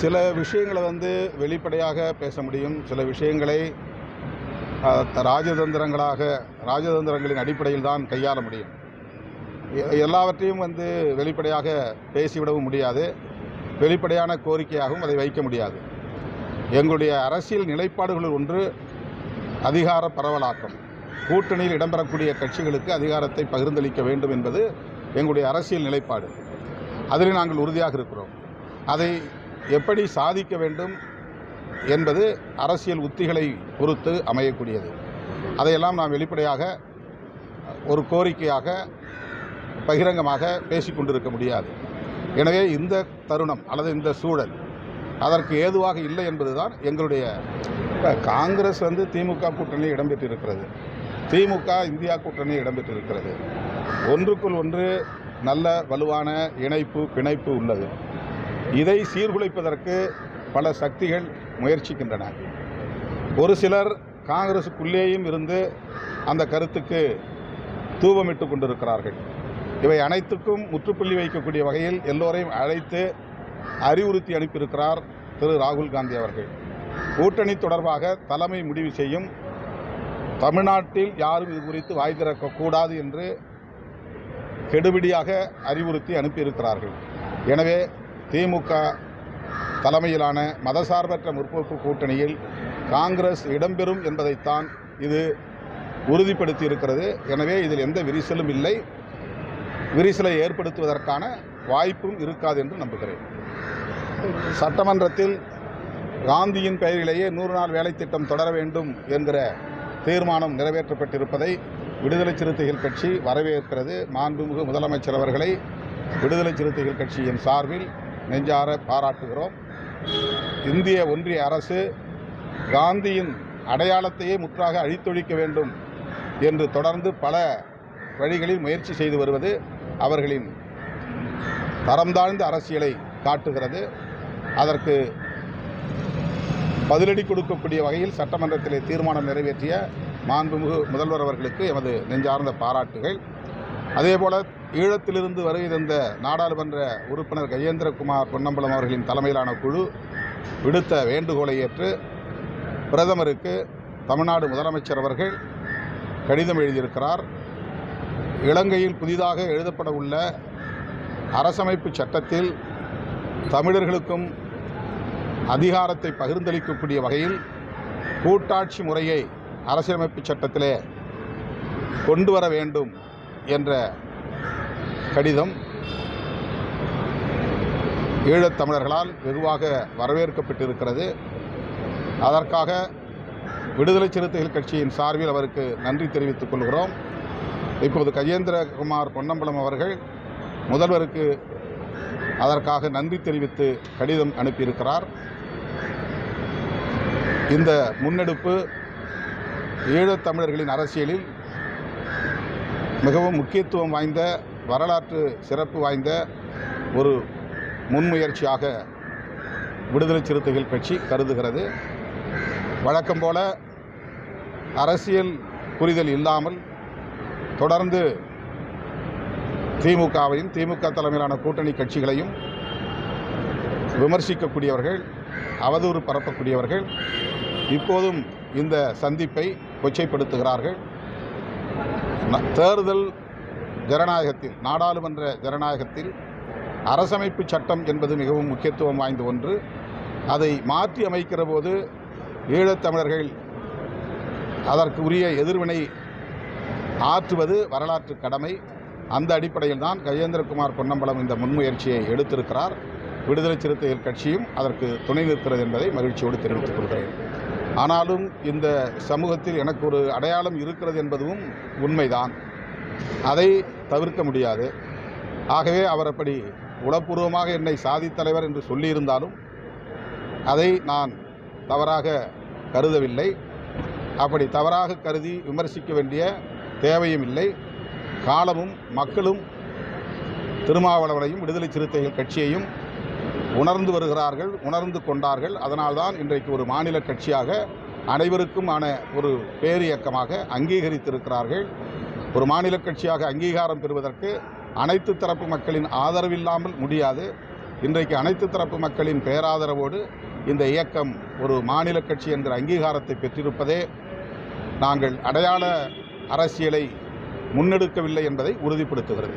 சில விஷயங்களை வெளிப்படையாக பேச முடியும். சில விஷயங்களை ராஜதந்திரங்களின் அடிப்படையில் தான் கையாள முடியும். எல்லாவற்றையும் வெளிப்படையாக பேசிவிடவும் முடியாது. வெளிப்படையான கோரிக்கையாகவும் அதை வைக்க முடியாது. எங்களுடைய அரசியல் நிலைப்பாடுகளில் ஒன்று அதிகார பரவலாக்கம். கூட்டணியில் இடம்பெறக்கூடிய கட்சிகளுக்கு அதிகாரத்தை பகிர்ந்தளிக்க வேண்டும் என்பது எங்களுடைய அரசியல் நிலைப்பாடு. அதில் நாங்கள் உறுதியாக இருக்கிறோம். அதை எப்படி சாதிக்க வேண்டும் என்பது அரசியல் உத்திகளை பொறுத்து அமையக்கூடியது. அதையெல்லாம் நாம் வெளிப்படையாக ஒரு கோரிக்கையாக பகிரங்கமாக பேசிக்கொண்டிருக்க முடியாது. எனவே இந்த தருணம் அல்லது இந்த சூழல் அதற்கு ஏதுவாக இல்லை என்பதுதான் எங்களுடைய. காங்கிரஸ் திமுக கூட்டணியில் இடம்பெற்றிருக்கிறது, திமுக இந்தியா கூட்டணியில் இடம்பெற்றிருக்கிறது. ஒன்றுக்குள் ஒன்று நல்ல வலுவான பிணைப்பு உள்ளது. இதை சீர்குலைப்பதற்கு பல சக்திகள் முயற்சிக்கின்றன. ஒரு சிலர் காங்கிரசுக்குள்ளேயும் இருந்து அந்த கருத்துக்கு தூபமிட்டு கொண்டிருக்கிறார்கள். இவை அனைத்துக்கும் முற்றுப்புள்ளி வைக்கக்கூடிய வகையில் எல்லோரையும் அழைத்து அறிவுறுத்தி அனுப்பியிருக்கிறார் திரு ராகுல் காந்தி அவர்கள். கூட்டணி தொடர்பாக தலைமை முடிவு செய்யும். தமிழ்நாட்டில் யாரும் இது குறித்து வாய் திறக்கக்கூடாது என்று கெடுபிடியாக அறிவுறுத்தி அனுப்பியிருக்கிறார்கள். எனவே திமுக தலைமையிலான மதசார்பற்ற முற்போக்கு கூட்டணியில் காங்கிரஸ் இடம்பெறும் என்பதைத்தான் இது உறுதிப்படுத்தி இருக்கிறது. எனவே இதில் எந்த விரிசலும் இல்லை, விரிசலை ஏற்படுத்துவதற்கான வாய்ப்பும் இருக்காது என்று நம்புகிறேன். சட்டமன்றத்தில் காந்தியின் பெயரிலேயே 100 நாள் வேலை திட்டம் தொடர வேண்டும் என்கிற தீர்மானம் நிறைவேற்றப்பட்டிருப்பதை விடுதலை சிறுத்தைகள் கட்சி வரவேற்கிறது. மாண்புமிகு முதலமைச்சர் அவர்களை விடுதலை சிறுத்தைகள் கட்சியின் சார்பில் நெஞ்சார பாராட்டுகிறோம். இந்திய ஒன்றிய அரசு காந்தியின் அடையாளத்தையே முற்றாக அழித்தொழிக்க வேண்டும் என்று தொடர்ந்து பல வழிகளில் முயற்சி செய்து வருவது அவர்களின் தரம் தாழ்ந்த அரசியலை காட்டுகிறது. அதற்கு பதிலடி கொடுக்கக்கூடிய வகையில் சட்டமன்றத்திலே தீர்மானம் நிறைவேற்றிய மாண்புமிகு முதல்வர் அவர்களுக்கு எமது நெஞ்சார்ந்த பாராட்டுகள். அதேபோல ஈழத்திலிருந்து வருகை தந்த நாடாளுமன்ற உறுப்பினர் கஜேந்திரகுமார் பொன்னம்பலம் அவர்களின் தலைமையிலான குழு விடுத்த வேண்டுகோளை ஏற்று பிரதமருக்கு தமிழ்நாடு முதலமைச்சர் அவர்கள் கடிதம் எழுதியிருக்கிறார். இலங்கையில் புதிதாக எழுதப்பட உள்ள அரசமைப்பு சட்டத்தில் தமிழர்களுக்கும் அதிகாரத்தை பகிர்ந்தளிக்கக்கூடிய வகையில் கூட்டாட்சி முறையை அரசியலமைப்பு சட்டத்திலே கொண்டு வர வேண்டும் என்ற கடிதம் ஈழத்தமிழர்களால் வெகுவாக வரவேற்கப்பட்டிருக்கிறது. அதற்காக விடுதலை சிறுத்தைகள் கட்சியின் சார்பில் அவருக்கு நன்றி தெரிவித்துக் கொள்கிறோம். இப்போது கஜேந்திரகுமார் பொன்னம்பலம் அவர்கள் முதல்வருக்கு அதற்காக நன்றி தெரிவித்து கடிதம் அனுப்பியிருக்கிறார். இந்த முன்னெடுப்பு ஈழத்தமிழர்களின் அரசியலில் மிகவும் முக்கியத்துவம் வாய்ந்த, வரலாற்று சிறப்பு வாய்ந்த ஒரு முன்முயற்சியாக விடுதலை சிறுத்தைகள் கட்சி கருதுகிறது. வழக்கம் போல அரசியல் புரிதல் இல்லாமல் தொடர்ந்து திமுகவையும் திமுக தலைமையிலான கூட்டணி கட்சிகளையும் விமர்சிக்கக்கூடியவர்கள், அவதூறு பரப்பக்கூடியவர்கள் இப்போதும் இந்த சந்திப்பை கொச்சைப்படுத்துகிறார்கள். தேர்தல் ஜனநாயகத்தில், நாடாளுமன்ற ஜனநாயகத்தில் அரசமைப்பு சட்டம் என்பது மிகவும் முக்கியத்துவம் வாய்ந்த ஒன்று. அதை மாற்றி அமைக்கிற போது ஈழத்தமிழர்கள் அதற்கு உரிய எதிர்வினை ஆற்றுவது வரலாற்று கடமை. அந்த அடிப்படையில் தான் கஜேந்திரகுமார் பொன்னம்பலம் இந்த முன்முயற்சியை எடுத்திருக்கிறார். விடுதலை சிறுத்தைகள் கட்சியும் அதற்கு துணை நிற்கிறது என்பதை மகிழ்ச்சியோடு தெரிவித்துக் கொள்கிறேன். ஆனாலும் இந்த சமூகத்தில் எனக்கு ஒரு அடையாளம் இருக்கிறது என்பதும் உண்மைதான். அதை தவிர்க்க முடியாது. ஆகவே அவர் அப்படி உளப்பூர்வமாக என்னை சாதித் தலைவர் என்று சொல்லியிருந்தாலும் அதை நான் தவறாக கருதவில்லை. அப்படி தவறாக கருதி விமர்சிக்க வேண்டிய தேவையும் இல்லை. காலமும் மக்களும் திருமாவளவனையும் விடுதலை சிறுத்தைகள் கட்சியையும் உணர்ந்து வருகிறார்கள், உணர்ந்து கொண்டார்கள். அதனால்தான் இன்றைக்கு ஒரு மாநில கட்சியாக அனைவருக்குமான ஒரு பேரியக்கமாக அங்கீகரித்திருக்கிறார்கள். ஒரு மாநில கட்சியாக அங்கீகாரம் பெறுவதற்கு அனைத்து தரப்பு மக்களின் ஆதரவில்லாமல் முடியாது. இன்றைக்கு அனைத்து தரப்பு மக்களின் பேராதரவோடு இந்த இயக்கம் ஒரு மாநில கட்சி என்கிற அங்கீகாரத்தை பெற்றிருப்பதே நாங்கள் அடையாள அரசியலை முன்னெடுக்கவில்லை என்பதை உறுதிப்படுத்துகிறது.